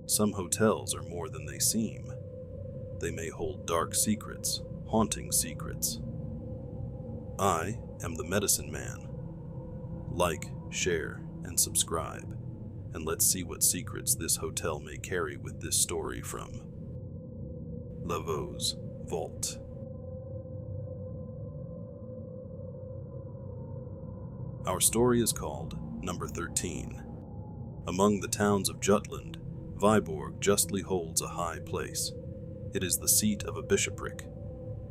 Some hotels are more than they seem. They may hold dark secrets, haunting secrets. I am the Medicine Man. Like, share, and subscribe, and let's see what secrets this hotel may carry with this story from Laveau's Vault. Our story is called Number 13. Among the towns of Jutland, Viborg justly holds a high place. It is the seat of a bishopric.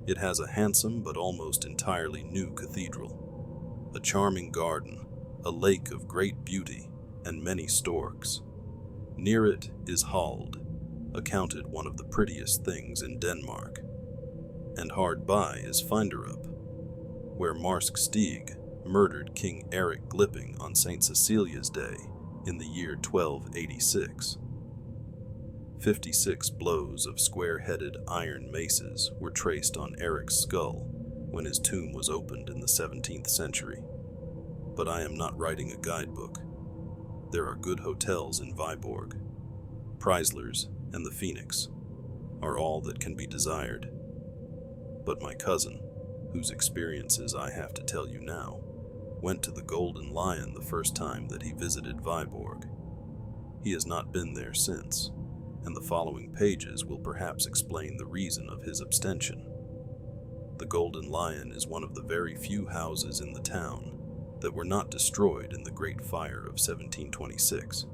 It has a handsome but almost entirely new cathedral, a charming garden, a lake of great beauty, and many storks. Near it is Hald, accounted one of the prettiest things in Denmark. And hard by is Finderup, where Marsk Stig murdered King Eric Glipping on St. Cecilia's Day in the year 1286. 56 blows of square-headed iron maces were traced on Eric's skull when his tomb was opened in the 17th century. But I am not writing a guidebook. There are good hotels in Viborg. Preisler's and the Phoenix are all that can be desired. But my cousin, whose experiences I have to tell you now, went to the Golden Lion the first time that he visited Viborg. He has not been there since, and the following pages will perhaps explain the reason of his abstention. The Golden Lion is one of the very few houses in the town that were not destroyed in the Great Fire of 1726,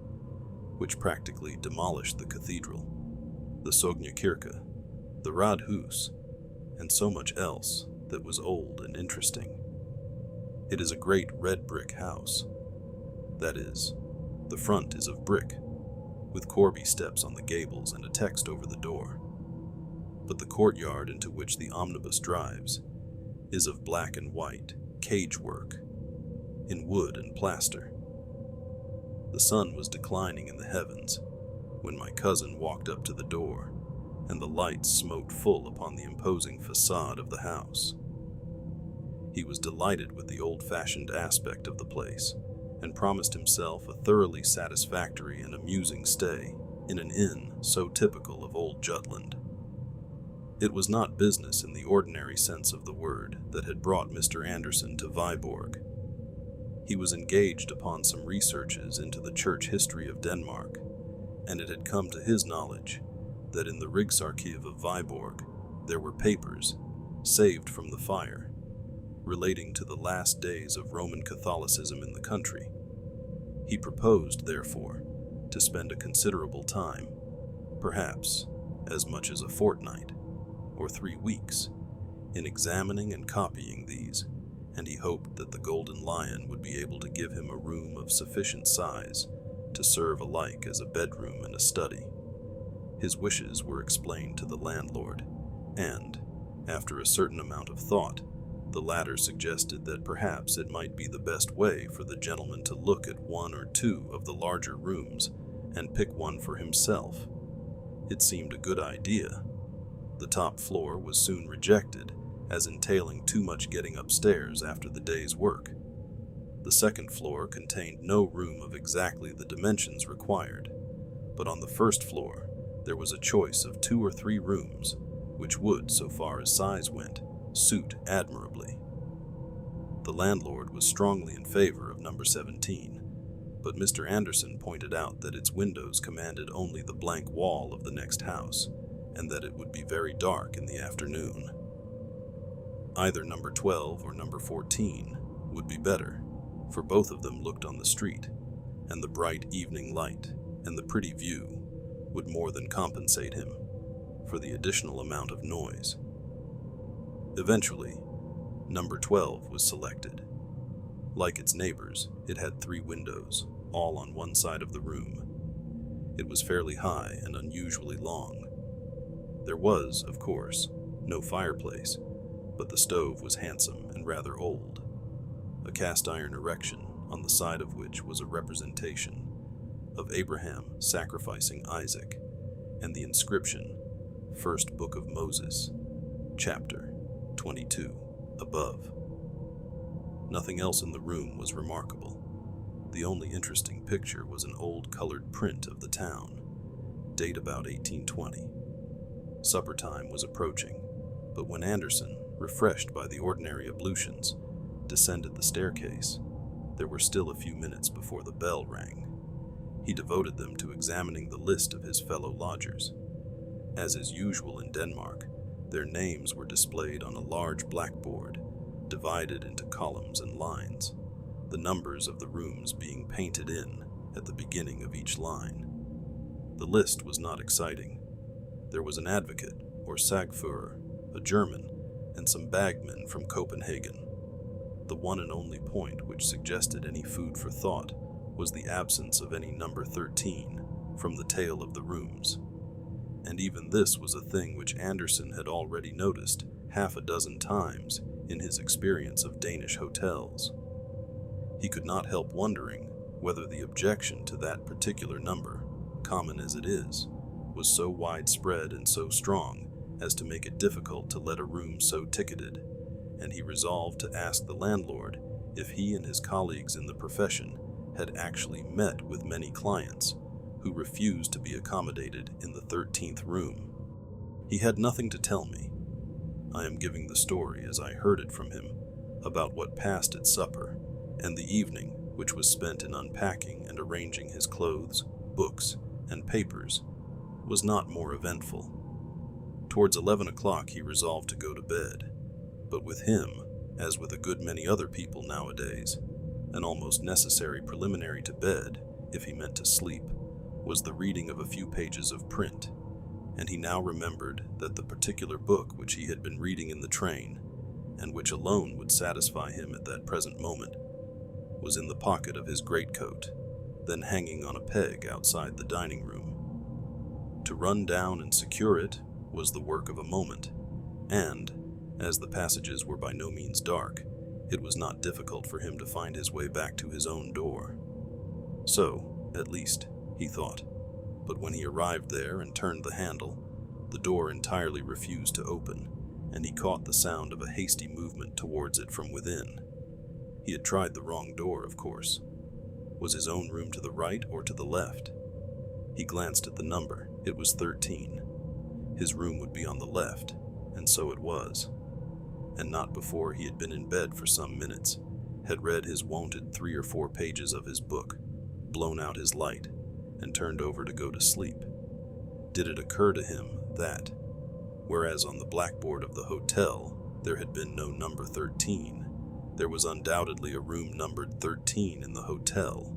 which practically demolished the cathedral, the Sognakirke, the Radhus, and so much else that was old and interesting. It is a great red brick house. That is, the front is of brick, with Corby steps on the gables and a text over the door. But the courtyard into which the omnibus drives is of black and white cage work, in wood and plaster. The sun was declining in the heavens when my cousin walked up to the door, and the lights smote full upon the imposing facade of the house. He was delighted with the old-fashioned aspect of the place, and promised himself a thoroughly satisfactory and amusing stay in an inn so typical of old Jutland. It was not business in the ordinary sense of the word that had brought Mr. Anderson to Viborg. He was engaged upon some researches into the church history of Denmark, and it had come to his knowledge that in the Rigsarkiv of Viborg there were papers, saved from the fire, relating to the last days of Roman Catholicism in the country. He proposed, therefore, to spend a considerable time, perhaps as much as a fortnight or 3 weeks, in examining and copying these, and he hoped that the Golden Lion would be able to give him a room of sufficient size to serve alike as a bedroom and a study. His wishes were explained to the landlord, and, after a certain amount of thought, the latter suggested that perhaps it might be the best way for the gentleman to look at 1 or 2 of the larger rooms and pick one for himself. It seemed a good idea. The top floor was soon rejected as entailing too much getting upstairs after the day's work. The second floor contained no room of exactly the dimensions required, but on the first floor there was a choice of 2 or 3 rooms, which would, so far as size went, suit admirably. The landlord was strongly in favor of number 17, but Mr. Anderson pointed out that its windows commanded only the blank wall of the next house, and that it would be very dark in the afternoon. Either number 12 or number 14 would be better, for both of them looked on the street, and the bright evening light and the pretty view would more than compensate him for the additional amount of noise. Eventually, number 12 was selected. Like its neighbors, it had 3 windows, all on one side of the room. It was fairly high and unusually long. There was, of course, no fireplace, but the stove was handsome and rather old, a cast-iron erection on the side of which was a representation of Abraham sacrificing Isaac, and the inscription, First Book of Moses, chapter 22, above. Nothing else in the room was remarkable. The only interesting picture was an old colored print of the town, date about 1820. Supper time was approaching, but when Anderson, refreshed by the ordinary ablutions, descended the staircase, there were still a few minutes before the bell rang. He devoted them to examining the list of his fellow lodgers. As is usual in Denmark, their names were displayed on a large blackboard, divided into columns and lines, the numbers of the rooms being painted in at the beginning of each line. The list was not exciting. There was an advocate, or sagfører, a German, and some bagmen from Copenhagen. The one and only point which suggested any food for thought was the absence of any number 13 from the tale of the rooms. And even this was a thing which Anderson had already noticed half a dozen times in his experience of Danish hotels. He could not help wondering whether the objection to that particular number, common as it is, was so widespread and so strong as to make it difficult to let a room so ticketed, and he resolved to ask the landlord if he and his colleagues in the profession had actually met with many clients who refused to be accommodated in the 13th room. He had nothing to tell me. I am giving the story as I heard it from him about what passed at supper, and the evening which was spent in unpacking and arranging his clothes, books, and papers, was not more eventful. Towards 11 o'clock he resolved to go to bed, but with him, as with a good many other people nowadays, an almost necessary preliminary to bed, if he meant to sleep, was the reading of a few pages of print, and he now remembered that the particular book which he had been reading in the train, and which alone would satisfy him at that present moment, was in the pocket of his greatcoat, then hanging on a peg outside the dining room. To run down and secure it was the work of a moment, and, as the passages were by no means dark, it was not difficult for him to find his way back to his own door. So, at least, he thought, but when he arrived there and turned the handle, the door entirely refused to open, and he caught the sound of a hasty movement towards it from within. He had tried the wrong door, of course. Was his own room to the right or to the left? He glanced at the number. It was 13. His room would be on the left, and so it was. And not before he had been in bed for some minutes, had read his wonted 3 or 4 pages of his book, blown out his light, and turned over to go to sleep, did it occur to him that, whereas on the blackboard of the hotel there had been no number 13, there was undoubtedly a room numbered 13 in the hotel.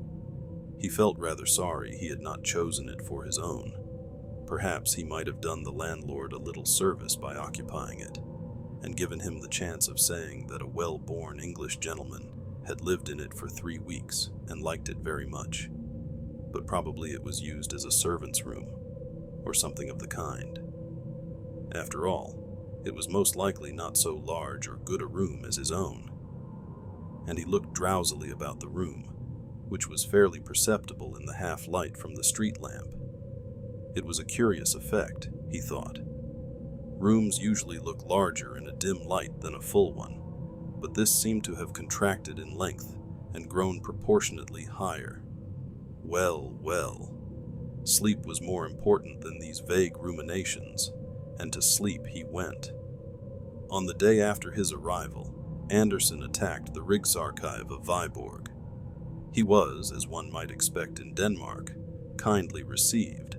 He felt rather sorry he had not chosen it for his own. Perhaps he might have done the landlord a little service by occupying it, and given him the chance of saying that a well-born English gentleman had lived in it for 3 weeks and liked it very much. But probably it was used as a servant's room, or something of the kind. After all, it was most likely not so large or good a room as his own. And he looked drowsily about the room, which was fairly perceptible in the half-light from the street lamp. It was a curious effect, he thought. Rooms usually look larger in a dim light than a full one, but this seemed to have contracted in length and grown proportionately higher. Well, well. Sleep was more important than these vague ruminations, and to sleep he went. On the day after his arrival, Anderson attacked the Rigsarchive of Viborg. He was, as one might expect in Denmark, kindly received,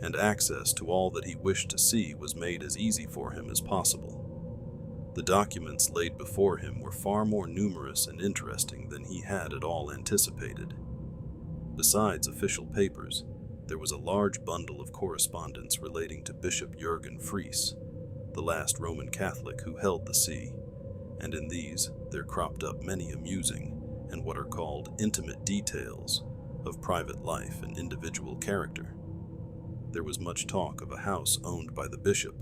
and access to all that he wished to see was made as easy for him as possible. The documents laid before him were far more numerous and interesting than he had at all anticipated. Besides official papers, there was a large bundle of correspondence relating to Bishop Jürgen Fries, the last Roman Catholic who held the see, and in these there cropped up many amusing and what are called intimate details of private life and individual character. There was much talk of a house owned by the bishop,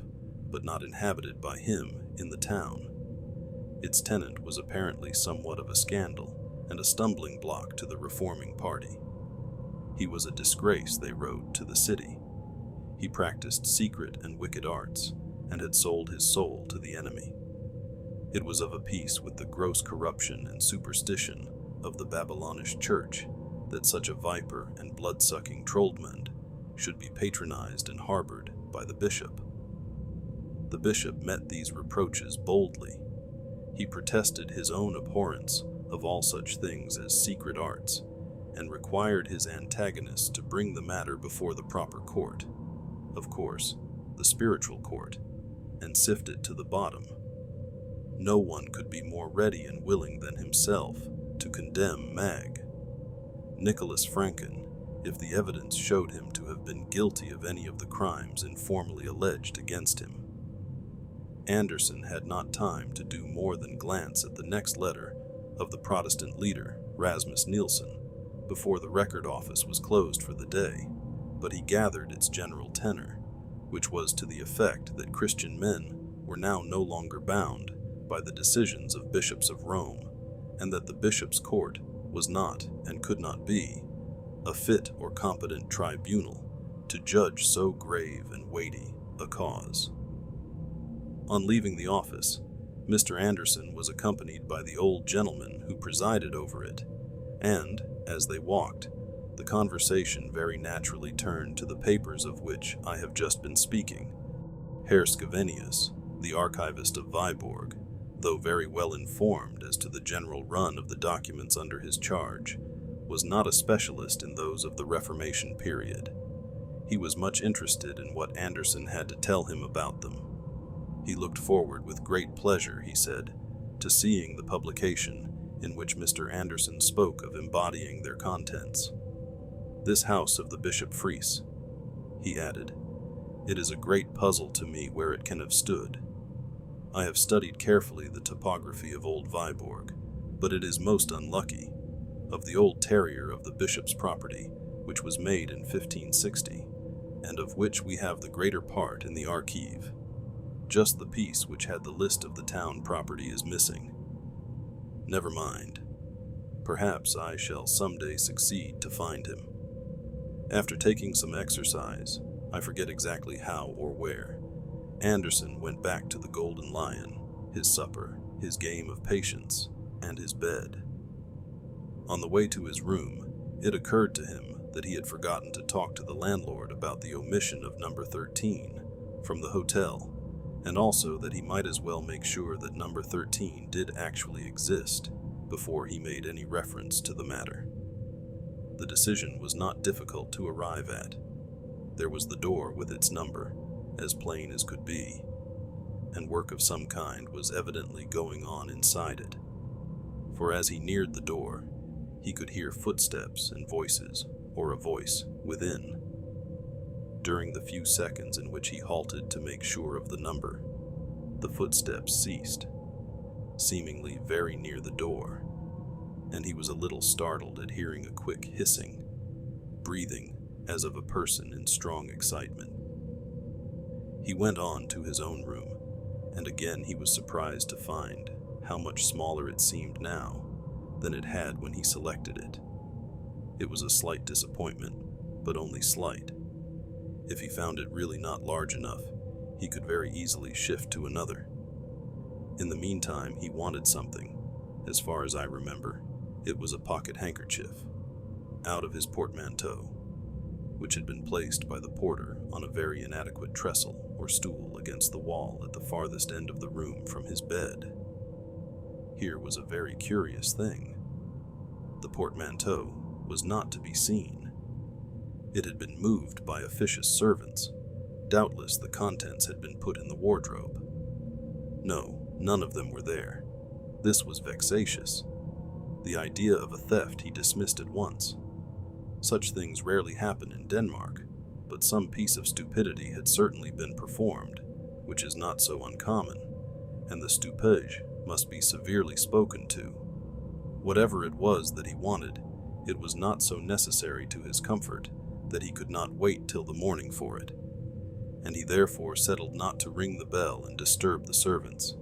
but not inhabited by him, in the town. Its tenant was apparently somewhat of a scandal and a stumbling block to the reforming party. He was a disgrace, they wrote, to the city. He practiced secret and wicked arts, and had sold his soul to the enemy. It was of a piece with the gross corruption and superstition of the Babylonish church that such a viper and blood-sucking troldmand should be patronized and harbored by the bishop. The bishop met these reproaches boldly. He protested his own abhorrence of all such things as secret arts, and required his antagonists to bring the matter before the proper court, of course, the spiritual court, and sift it to the bottom. No one could be more ready and willing than himself to condemn Mag. Nicholas Franken, if the evidence showed him to have been guilty of any of the crimes informally alleged against him. Anderson had not time to do more than glance at the next letter of the Protestant leader, Rasmus Nielsen, before the record office was closed for the day, but he gathered its general tenor, which was to the effect that Christian men were now no longer bound by the decisions of bishops of Rome, and that the bishop's court was not, and could not be, a fit or competent tribunal to judge so grave and weighty a cause. On leaving the office, Mr. Anderson was accompanied by the old gentleman who presided over it, and, as they walked, the conversation very naturally turned to the papers of which I have just been speaking. Herr Scavenius, the archivist of Viborg, though very well informed as to the general run of the documents under his charge, was not a specialist in those of the Reformation period. He was much interested in what Anderson had to tell him about them. He looked forward with great pleasure, he said, to seeing the publication in which Mr. Anderson spoke of embodying their contents. This house of the Bishop Fries, he added, it is a great puzzle to me where it can have stood. I have studied carefully the topography of old Viborg, but it is most unlucky. Of the old terrier of the bishop's property, which was made in 1560, and of which we have the greater part in the archive, just the piece which had the list of the town property is missing. Never mind. Perhaps I shall someday succeed to find him. After taking some exercise, I forget exactly how or where, Anderson went back to the Golden Lion, his supper, his game of patience, and his bed. On the way to his room, it occurred to him that he had forgotten to talk to the landlord about the omission of number 13 from the hotel, and also that he might as well make sure that number 13 did actually exist before he made any reference to the matter. The decision was not difficult to arrive at. There was the door with its number, as plain as could be, and work of some kind was evidently going on inside it, for as he neared the door, he could hear footsteps and voices, or a voice, within. During the few seconds in which he halted to make sure of the number, the footsteps ceased, seemingly very near the door, and he was a little startled at hearing a quick hissing, breathing as of a person in strong excitement. He went on to his own room, and again he was surprised to find how much smaller it seemed now than it had when he selected it. It was a slight disappointment, but only slight. If he found it really not large enough, he could very easily shift to another. In the meantime, he wanted something. As far as I remember, it was a pocket handkerchief, out of his portmanteau, which had been placed by the porter on a very inadequate trestle or stool against the wall at the farthest end of the room from his bed. Here was a very curious thing. The portmanteau was not to be seen. It had been moved by officious servants. Doubtless the contents had been put in the wardrobe. No, none of them were there. This was vexatious. The idea of a theft he dismissed at once. Such things rarely happen in Denmark, but some piece of stupidity had certainly been performed, which is not so uncommon, and the stupege must be severely spoken to. Whatever it was that he wanted, it was not so necessary to his comfort that he could not wait till the morning for it, and he therefore settled not to ring the bell and disturb the servants.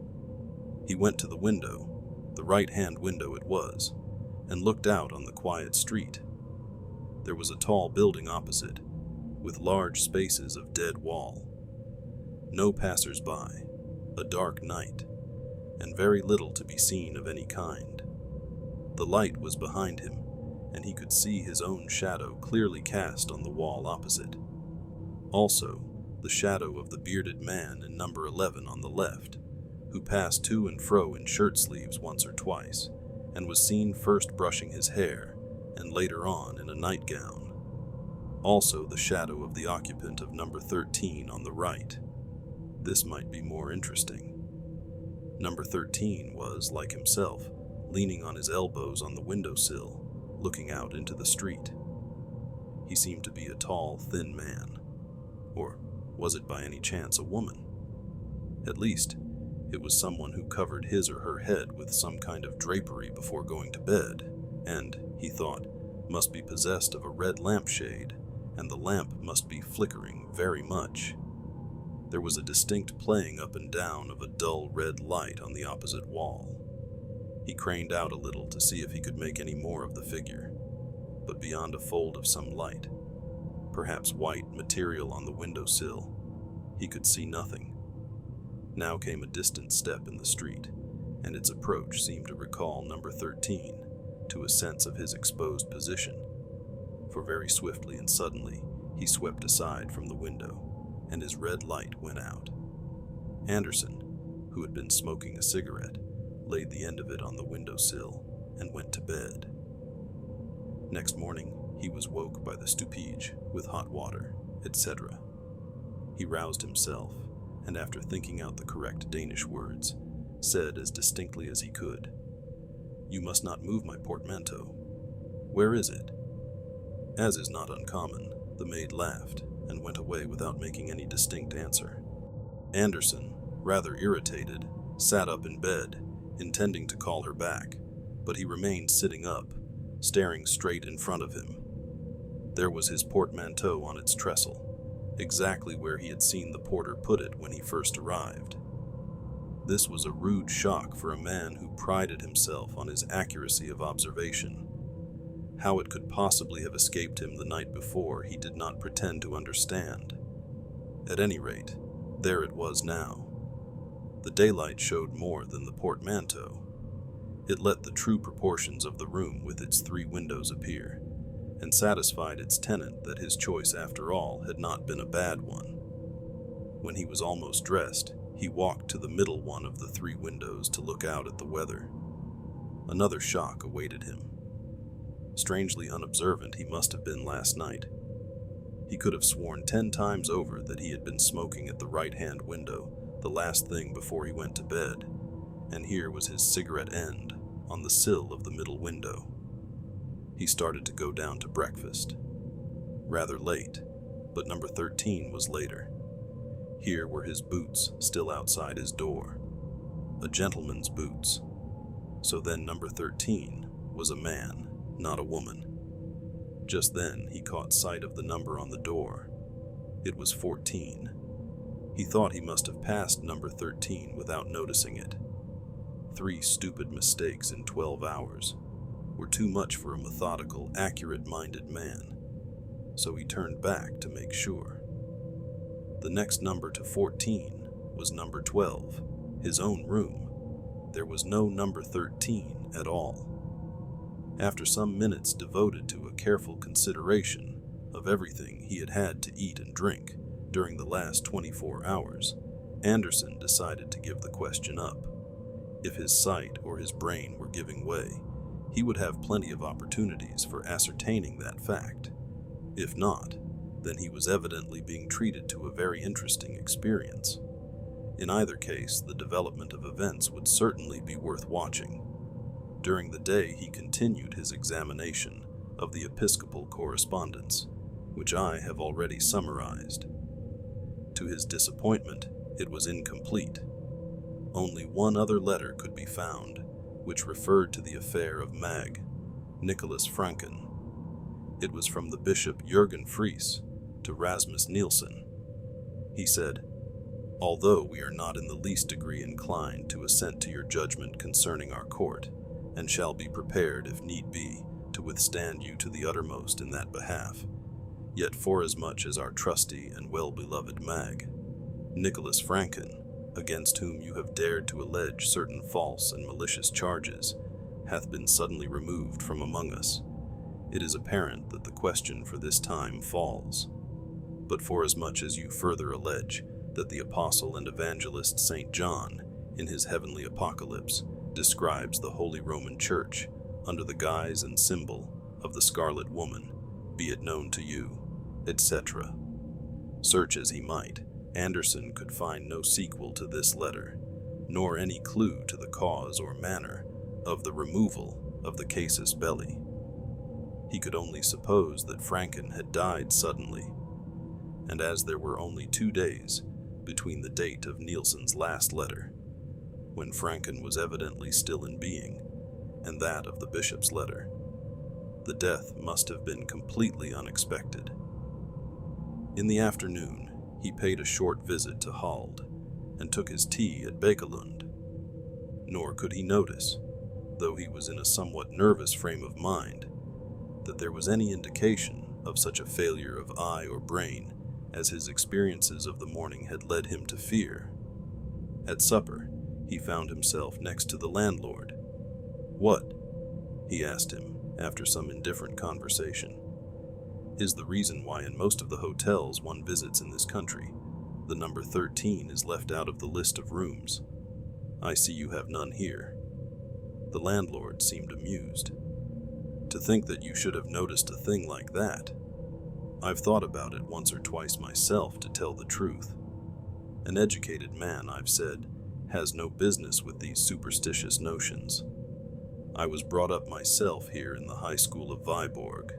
He went to the window, the right-hand window it was, and looked out on the quiet street. There was a tall building opposite, with large spaces of dead wall. No passers-by, a dark night, and very little to be seen of any kind. The light was behind him, and he could see his own shadow clearly cast on the wall opposite. Also, the shadow of the bearded man in number 11 on the left, who passed to and fro in shirt sleeves once or twice, and was seen first brushing his hair, and later on in a nightgown. Also the shadow of the occupant of number 13 on the right. This might be more interesting. Number 13 was, like himself, leaning on his elbows on the windowsill, looking out into the street. He seemed to be a tall, thin man. Or was it by any chance a woman? At least, it was someone who covered his or her head with some kind of drapery before going to bed, and, he thought, must be possessed of a red lampshade, and the lamp must be flickering very much. There was a distinct playing up and down of a dull red light on the opposite wall. He craned out a little to see if he could make any more of the figure, but beyond a fold of some light, perhaps white material on the windowsill, he could see nothing. Now came a distant step in the street, and its approach seemed to recall number 13 to a sense of his exposed position, for very swiftly and suddenly he swept aside from the window, and his red light went out. Anderson, who had been smoking a cigarette, laid the end of it on the windowsill and went to bed. Next morning, he was woke by the stupige with hot water, etc. He roused himself, and after thinking out the correct Danish words, said as distinctly as he could, "You must not move my portmanteau. Where is it?" As is not uncommon, the maid laughed and went away without making any distinct answer. Anderson, rather irritated, sat up in bed, intending to call her back, but he remained sitting up, staring straight in front of him. There was his portmanteau on its trestle, exactly where he had seen the porter put it when he first arrived. This was a rude shock for a man who prided himself on his accuracy of observation. How it could possibly have escaped him the night before he did not pretend to understand. At any rate, there it was now. The daylight showed more than the portmanteau. It let the true proportions of the room with its 3 windows appear, and satisfied its tenant that his choice after all had not been a bad one. When he was almost dressed, he walked to the middle one of the 3 windows to look out at the weather. Another shock awaited him. Strangely unobservant he must have been last night. He could have sworn 10 times over that he had been smoking at the right-hand window the last thing before he went to bed, and here was his cigarette end on the sill of the middle window. He started to go down to breakfast. Rather late, but number 13 was later. Here were his boots still outside his door. A gentleman's boots. So then number 13 was a man, not a woman. Just then he caught sight of the number on the door. It was 14. He thought he must have passed number 13 without noticing it. 3 stupid mistakes in 12 hours were too much for a methodical, accurate-minded man, so he turned back to make sure. The next number to 14 was number 12, his own room. There was no number 13 at all. After some minutes devoted to a careful consideration of everything he had had to eat and drink during the last 24 hours, Anderson decided to give the question up. If his sight or his brain were giving way, he would have plenty of opportunities for ascertaining that fact. If not, then he was evidently being treated to a very interesting experience. In either case, the development of events would certainly be worth watching. During the day, he continued his examination of the episcopal correspondence, which I have already summarized. To his disappointment, it was incomplete. Only one other letter could be found, which referred to the affair of Mag, Nicholas Franken. It was from the Bishop Jürgen Fries to Rasmus Nielsen. He said, "Although we are not in the least degree inclined to assent to your judgment concerning our court, and shall be prepared, if need be, to withstand you to the uttermost in that behalf, yet forasmuch as our trusty and well-beloved Mag, Nicholas Franken, against whom you have dared to allege certain false and malicious charges, hath been suddenly removed from among us, it is apparent that the question for this time falls. but forasmuch as you further allege that the apostle and evangelist St. John, in his heavenly apocalypse, describes the Holy Roman Church under the guise and symbol of the Scarlet Woman, be it known to you, etc. Search as he might, Anderson could find no sequel to this letter, nor any clue to the cause or manner of the removal of the casus belli. He could only suppose that Franken had died suddenly, and as there were only 2 days between the date of Nielsen's last letter, when Franken was evidently still in being, and that of the bishop's letter, the death must have been completely unexpected. In the afternoon, he paid a short visit to Hald and took his tea at Bakelund. Nor could he notice, though he was in a somewhat nervous frame of mind, that there was any indication of such a failure of eye or brain as his experiences of the morning had led him to fear. At supper, he found himself next to the landlord. "What," he asked him after some indifferent conversation, "is the reason why in most of the hotels one visits in this country, the number 13 is left out of the list of rooms? I see you have none here." The landlord seemed amused. "To think that you should have noticed a thing like that. I've thought about it once or twice myself, to tell the truth. An educated man, I've said, has no business with these superstitious notions. I was brought up myself here in the high school of Viborg,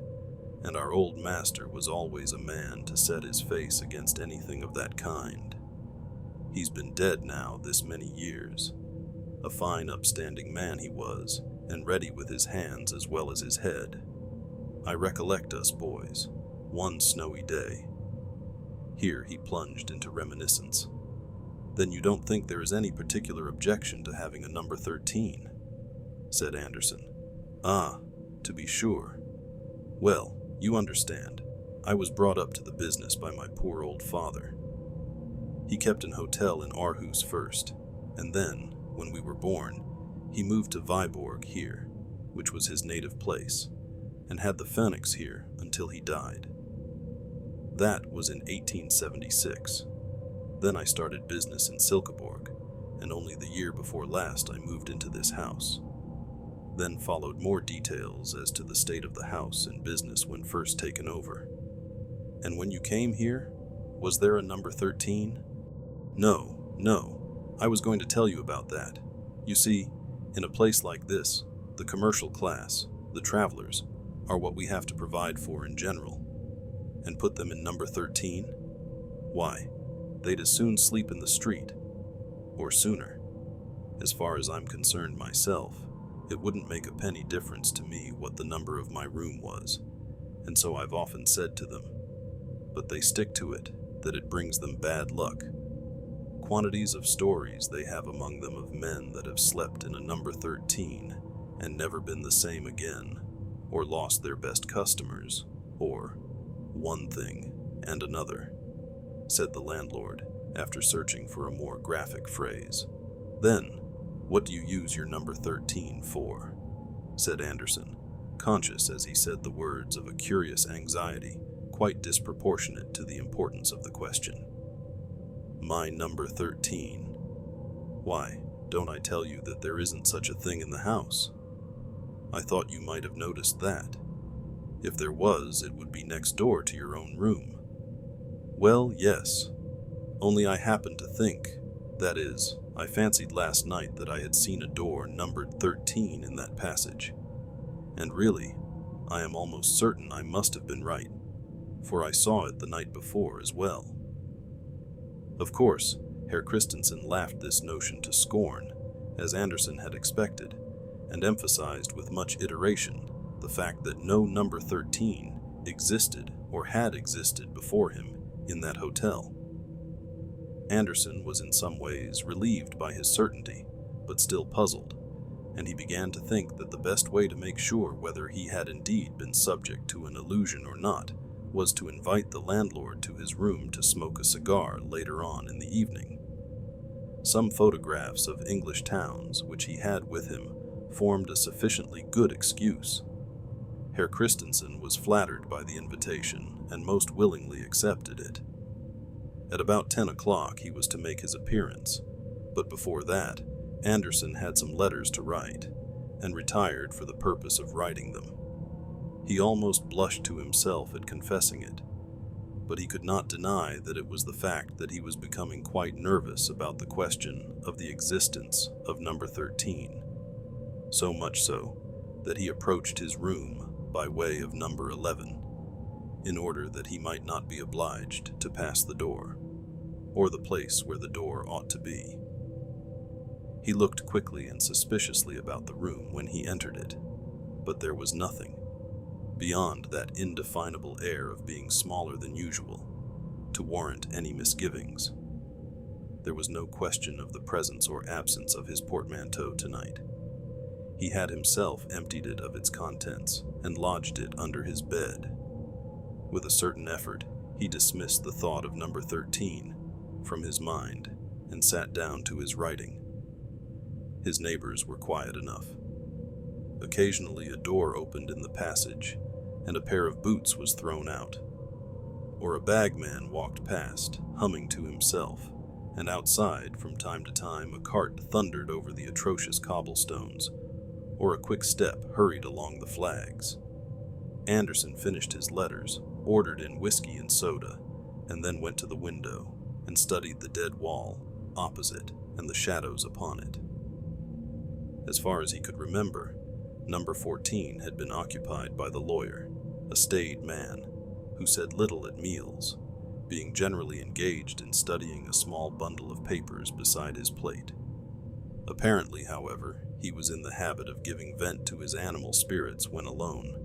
and our old master was always a man to set his face against anything of that kind. He's been dead now this many years. A fine upstanding man he was, and ready with his hands as well as his head. I recollect us boys, one snowy day." Here he plunged into reminiscence. "Then you don't think there is any particular objection to having a number 13? said Anderson. "Ah, to be sure. Well, you understand, I was brought up to the business by my poor old father. He kept an hotel in Aarhus first, and then, when we were born, he moved to Viborg here, which was his native place, and had the Phoenix here until he died. That was in 1876. Then I started business in Silkeborg, and only the year before last I moved into this house." Then followed more details as to the state of the house and business when first taken over. "And when you came here, was there a number 13? No, I was going to tell you about that. You see, in a place like this, the commercial class, the travelers, are what we have to provide for in general. And put them in number 13? Why, they'd as soon sleep in the street, or sooner. As far as I'm concerned myself, it wouldn't make a penny difference to me what the number of my room was, and so I've often said to them, but they stick to it, that it brings them bad luck. Quantities of stories they have among them of men that have slept in a number 13 and never been the same again, or lost their best customers, or one thing and another," said the landlord, after searching for a more graphic phrase. "Then, what do you use your number 13 for?" said Anderson, conscious as he said the words of a curious anxiety quite disproportionate to the importance of the question. "My number 13? Why, don't I tell you that there isn't such a thing in the house? I thought you might have noticed that. If there was, it would be next door to your own room." "Well, yes. Only I happened to think, that is, I fancied last night that I had seen a door numbered 13 in that passage. And really, I am almost certain I must have been right, for I saw it the night before as well." Of course, Herr Christensen laughed this notion to scorn, as Anderson had expected, and emphasized with much iteration the fact that no number 13 existed or had existed before him in that hotel. Anderson was in some ways relieved by his certainty, but still puzzled, and he began to think that the best way to make sure whether he had indeed been subject to an illusion or not was to invite the landlord to his room to smoke a cigar later on in the evening. Some photographs of English towns which he had with him formed a sufficiently good excuse. Herr Christensen was flattered by the invitation and most willingly accepted it. At about 10 o'clock he was to make his appearance, but before that, Anderson had some letters to write, and retired for the purpose of writing them. He almost blushed to himself at confessing it, but he could not deny that it was the fact that he was becoming quite nervous about the question of the existence of number 13, so much so that he approached his room by way of number 11, in order that he might not be obliged to pass the door, or the place where the door ought to be. He looked quickly and suspiciously about the room when he entered it, but there was nothing, beyond that indefinable air of being smaller than usual, to warrant any misgivings. There was no question of the presence or absence of his portmanteau tonight. He had himself emptied it of its contents and lodged it under his bed. With a certain effort, he dismissed the thought of number 13 from his mind and sat down to his writing. His neighbors were quiet enough. Occasionally a door opened in the passage, and a pair of boots was thrown out. Or a bagman walked past, humming to himself, and outside, from time to time, a cart thundered over the atrocious cobblestones, or a quick step hurried along the flags. Anderson finished his letters, ordered in whiskey and soda, and then went to the window and studied the dead wall opposite and the shadows upon it. As far as he could remember, number 14 had been occupied by the lawyer, a staid man, who said little at meals, being generally engaged in studying a small bundle of papers beside his plate. Apparently, however, he was in the habit of giving vent to his animal spirits when alone.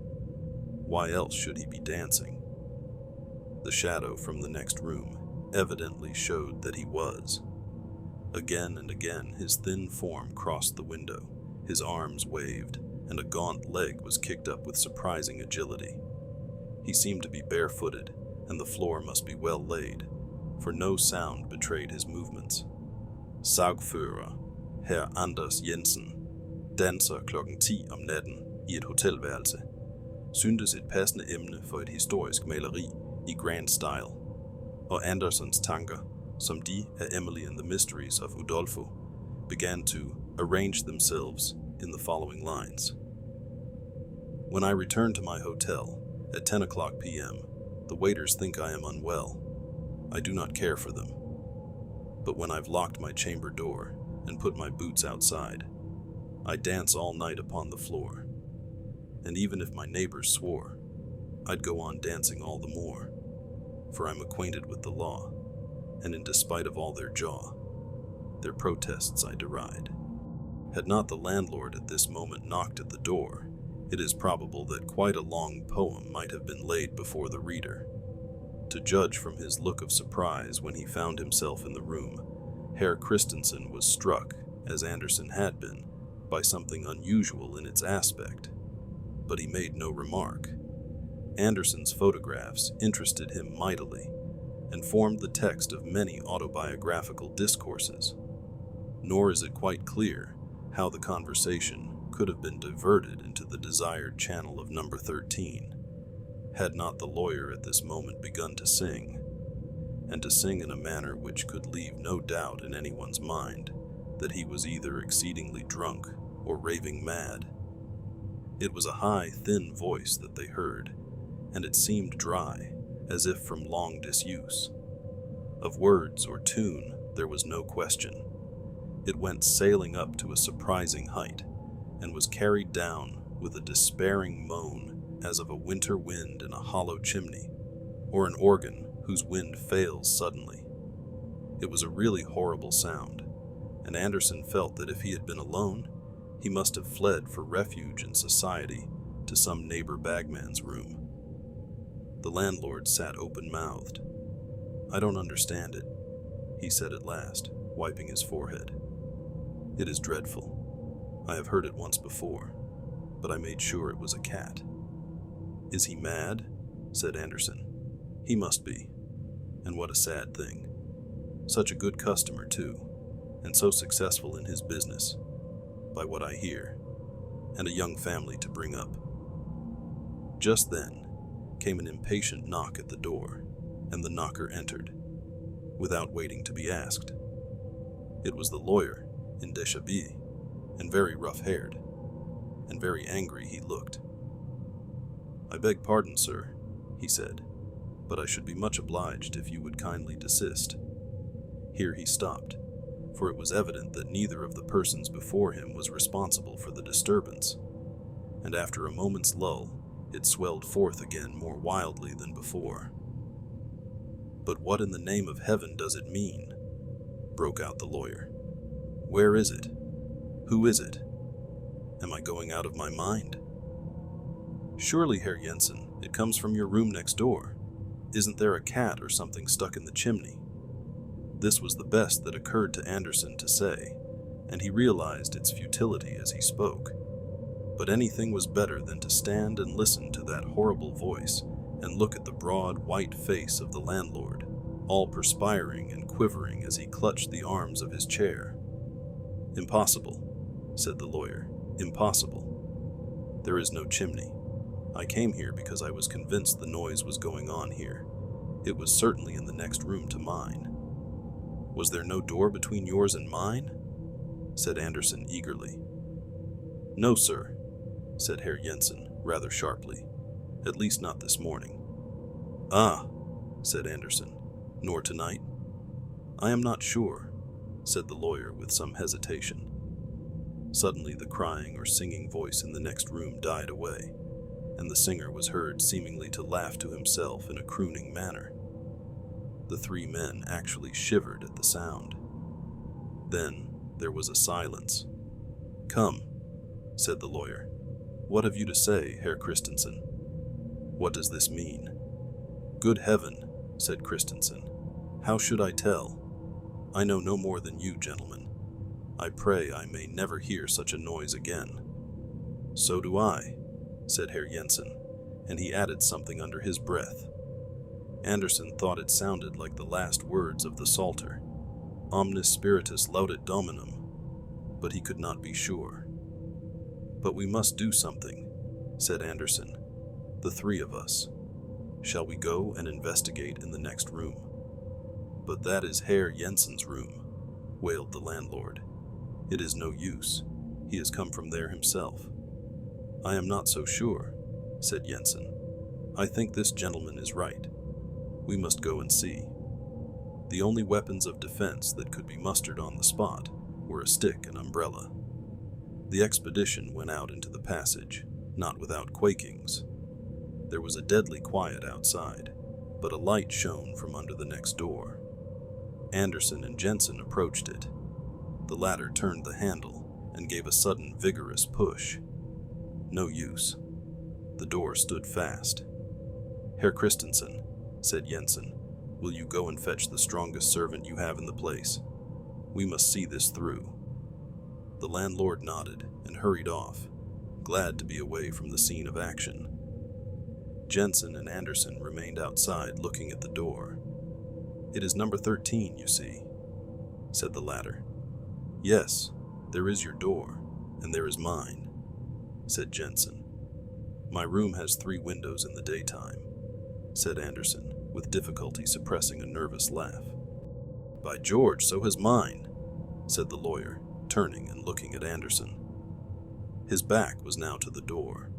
Why else should he be dancing? The shadow from the next room evidently showed that he was. Again and again his thin form crossed the window, his arms waved, and a gaunt leg was kicked up with surprising agility. He seemed to be barefooted, and the floor must be well laid, for no sound betrayed his movements. Sagfører, Herr Anders Jensen, danser klokken 10 om natten i et hotelværelse, syntes et passende emne for et historisk maleri i grand style, og Andersons tanker, som de af Emily and the Mysteries of Udolpho, began to arrange themselves in the following lines. When I return to my hotel at 10 o'clock p.m., the waiters think I am unwell. I do not care for them. But when I've locked my chamber door and put my boots outside, I dance all night upon the floor. And even if my neighbors swore, I'd go on dancing all the more, for I'm acquainted with the law, and in despite of all their jaw, their protests I deride. Had not the landlord at this moment knocked at the door, it is probable that quite a long poem might have been laid before the reader. To judge from his look of surprise when he found himself in the room, Herr Christensen was struck, as Anderson had been, by something unusual in its aspect, but he made no remark. Anderson's photographs interested him mightily, and formed the text of many autobiographical discourses. Nor is it quite clear how the conversation could have been diverted into the desired channel of number 13, had not the lawyer at this moment begun to sing, and to sing in a manner which could leave no doubt in anyone's mind that he was either exceedingly drunk or raving mad. It was a high, thin voice that they heard, and it seemed dry, as if from long disuse. Of words or tune there was no question. It went sailing up to a surprising height, and was carried down with a despairing moan as of a winter wind in a hollow chimney, or an organ whose wind fails suddenly. It was a really horrible sound, and Anderson felt that if he had been alone, he must have fled for refuge in society to some neighbor bagman's room. The landlord sat open-mouthed. "I don't understand it," he said at last, wiping his forehead. "It is dreadful. I have heard it once before, but I made sure it was a cat." "Is he mad?" said Anderson. "He must be. And what a sad thing. Such a good customer, too, and so successful in his business, by what I hear, and a young family to bring up." Just then came an impatient knock at the door, and the knocker entered, without waiting to be asked. It was the lawyer, in deshabille, and very rough-haired, and very angry he looked. "I beg pardon, sir," he said, "but I should be much obliged if you would kindly desist." Here he stopped, for it was evident that neither of the persons before him was responsible for the disturbance, and after a moment's lull, it swelled forth again more wildly than before. "But what in the name of heaven does it mean?" broke out the lawyer. "Where is it? Who is it? Am I going out of my mind? Surely, Herr Jensen, it comes from your room next door. Isn't there a cat or something stuck in the chimney?" This was the best that occurred to Anderson to say, and he realized its futility as he spoke. But anything was better than to stand and listen to that horrible voice and look at the broad, white face of the landlord, all perspiring and quivering as he clutched the arms of his chair. "Impossible," said the lawyer, "impossible. There is no chimney. I came here because I was convinced the noise was going on here. It was certainly in the next room to mine." "Was there no door between yours and mine?" said Anderson eagerly. "No, sir," said Herr Jensen rather sharply. "At least not this morning." "Ah," said Anderson, "nor tonight?" "I am not sure," said the lawyer with some hesitation. Suddenly the crying or singing voice in the next room died away, and the singer was heard seemingly to laugh to himself in a crooning manner. The three men actually shivered at the sound. Then there was a silence. "Come," said the lawyer. "What have you to say, Herr Christensen? What does this mean?" "Good heaven," said Christensen. "How should I tell? I know no more than you, gentlemen. I pray I may never hear such a noise again." "So do I," said Herr Jensen, and he added something under his breath. Anderson thought it sounded like the last words of the Psalter, "Omnis spiritus laudet Dominum," but he could not be sure. "But we must do something," said Anderson. "The three of us. Shall we go and investigate in the next room?" "But that is Herr Jensen's room," wailed the landlord. "It is no use. He has come from there himself." "I am not so sure," said Jensen. "I think this gentleman is right. We must go and see." The only weapons of defense that could be mustered on the spot were a stick and umbrella. The expedition went out into the passage, not without quakings. There was a deadly quiet outside, but a light shone from under the next door. Anderson and Jensen approached it. The latter turned the handle and gave a sudden vigorous push. No use. The door stood fast. "Herr Christensen," said Jensen, "will you go and fetch the strongest servant you have in the place? We must see this through." The landlord nodded and hurried off, glad to be away from the scene of action. Jensen and Anderson remained outside looking at the door. "It is number 13, you see," said the latter. "Yes, there is your door, and there is mine," said Jensen. "My room has 3 windows in the daytime," said Anderson, with difficulty suppressing a nervous laugh. "By George, so has mine," said the lawyer, turning and looking at Anderson. His back was now to the door.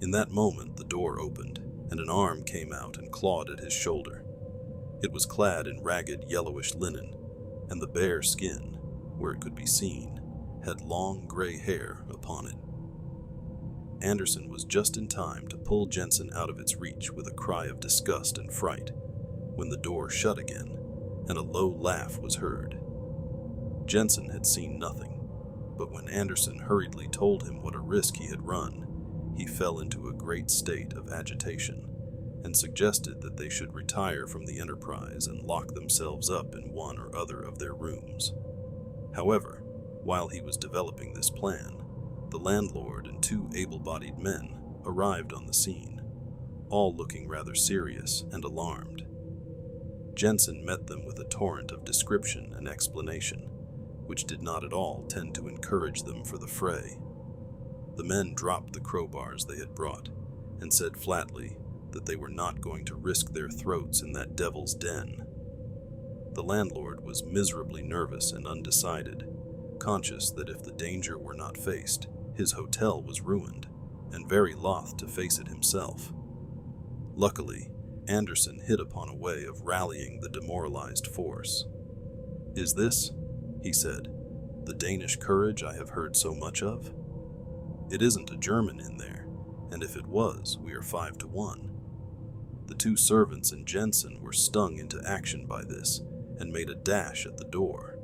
In that moment the door opened, and an arm came out and clawed at his shoulder. It was clad in ragged yellowish linen, and the bare skin, where it could be seen, had long gray hair upon it. Anderson was just in time to pull Jensen out of its reach with a cry of disgust and fright, when the door shut again, and a low laugh was heard. Jensen had seen nothing, but when Anderson hurriedly told him what a risk he had run, he fell into a great state of agitation, and suggested that they should retire from the enterprise and lock themselves up in one or other of their rooms. However, while he was developing this plan, the landlord and 2 able-bodied men arrived on the scene, all looking rather serious and alarmed. Jensen met them with a torrent of description and explanation, which did not at all tend to encourage them for the fray. The men dropped the crowbars they had brought, and said flatly that they were not going to risk their throats in that devil's den. The landlord was miserably nervous and undecided, conscious that if the danger were not faced, his hotel was ruined, and very loth to face it himself. Luckily, Anderson hit upon a way of rallying the demoralized force. "Is this," he said, "the Danish courage I have heard so much of? It isn't a German in there, and if it was, we are 5-1. The two servants and Jensen were stung into action by this, and made a dash at the door.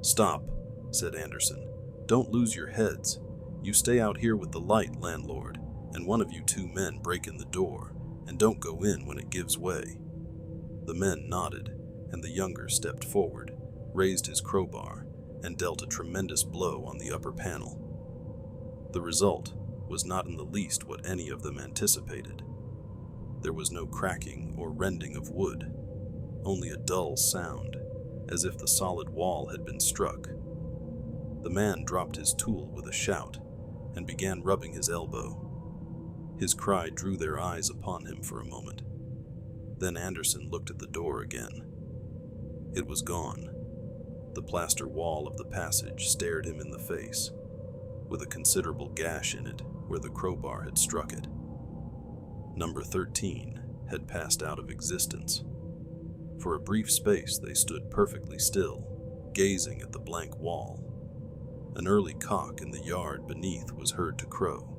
"Stop," said Anderson. "Don't lose your heads. You stay out here with the light, landlord, and one of you two men break in the door, and don't go in when it gives way." The men nodded, and the younger stepped forward, raised his crowbar, and dealt a tremendous blow on the upper panel. The result was not in the least what any of them anticipated. There was no cracking or rending of wood, only a dull sound, as if the solid wall had been struck. The man dropped his tool with a shout and began rubbing his elbow. His cry drew their eyes upon him for a moment. Then Anderson looked at the door again. It was gone. The plaster wall of the passage stared him in the face, with a considerable gash in it where the crowbar had struck it. Number 13 had passed out of existence. For a brief space they stood perfectly still, gazing at the blank wall. An early cock in the yard beneath was heard to crow,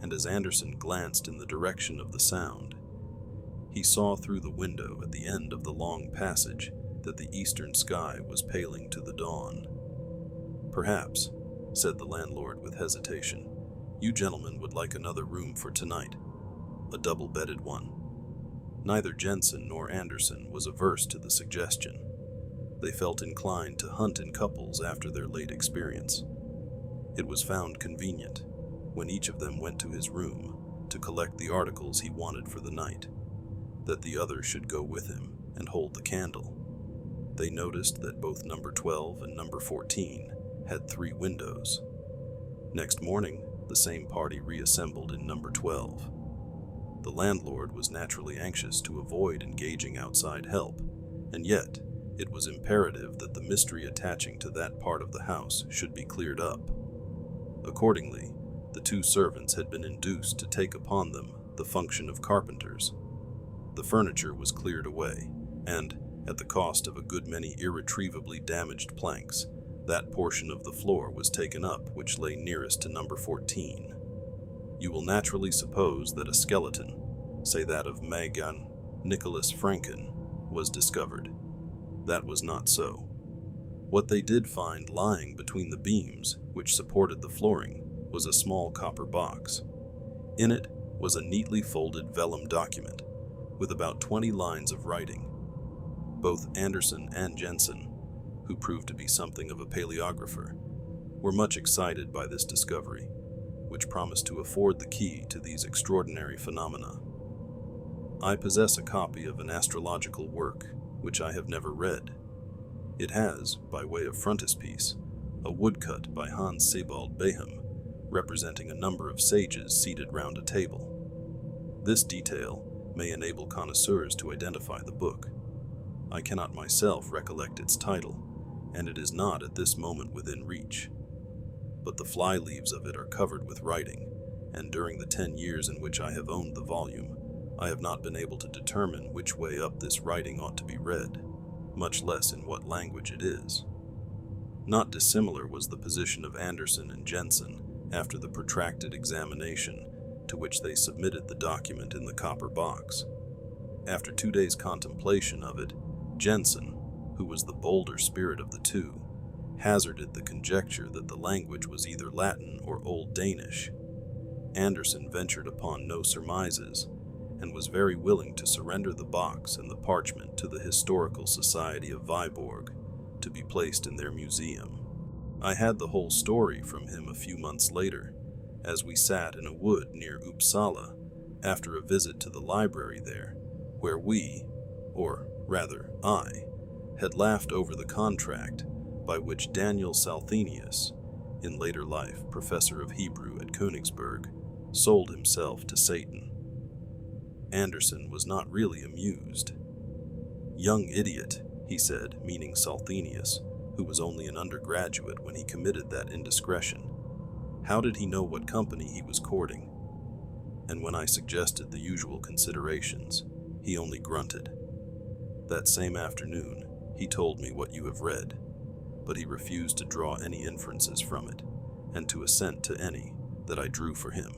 and as Anderson glanced in the direction of the sound, he saw through the window at the end of the long passage that the eastern sky was paling to the dawn. "Perhaps," said the landlord with hesitation, "you gentlemen would like another room for tonight, a double-bedded one." Neither Jensen nor Anderson was averse to the suggestion. They felt inclined to hunt in couples after their late experience. It was found convenient, when each of them went to his room to collect the articles he wanted for the night, that the other should go with him and hold the candle. They noticed that both number 12 and number 14 had 3 windows. Next morning, the same party reassembled in number 12. The landlord was naturally anxious to avoid engaging outside help, and yet it was imperative that the mystery attaching to that part of the house should be cleared up. Accordingly, the 2 servants had been induced to take upon them the function of carpenters. The furniture was cleared away, and, at the cost of a good many irretrievably damaged planks, that portion of the floor was taken up which lay nearest to number 14. You will naturally suppose that a skeleton, say that of Magan Nicholas Franken, was discovered. That was not so. What they did find lying between the beams which supported the flooring was a small copper box. In it was a neatly folded vellum document with about 20 lines of writing. Both Anderson and Jensen, who proved to be something of a paleographer, were much excited by this discovery, which promised to afford the key to these extraordinary phenomena. I possess a copy of an astrological work which I have never read. It has, by way of frontispiece, a woodcut by Hans Sebald Behem, representing a number of sages seated round a table. This detail may enable connoisseurs to identify the book. I cannot myself recollect its title, and it is not at this moment within reach. But the fly-leaves of it are covered with writing, and during the 10 years in which I have owned the volume, I have not been able to determine which way up this writing ought to be read, much less in what language it is. Not dissimilar was the position of Anderson and Jensen after the protracted examination to which they submitted the document in the copper box. After 2 days' contemplation of it, Jensen, who was the bolder spirit of the two, hazarded the conjecture that the language was either Latin or Old Danish. Anderson ventured upon no surmises, and was very willing to surrender the box and the parchment to the Historical Society of Viborg, to be placed in their museum. I had the whole story from him a few months later, as we sat in a wood near Uppsala after a visit to the library there, where we, or rather I, had laughed over the contract by which Daniel Salthenius, in later life professor of Hebrew at Königsberg, sold himself to Satan. Anderson was not really amused. "Young idiot," he said, meaning Salthenius, who was only an undergraduate when he committed that indiscretion. How did he know what company he was courting? And when I suggested the usual considerations, he only grunted. That same afternoon, he told me what you have read, but he refused to draw any inferences from it, and to assent to any that I drew for him.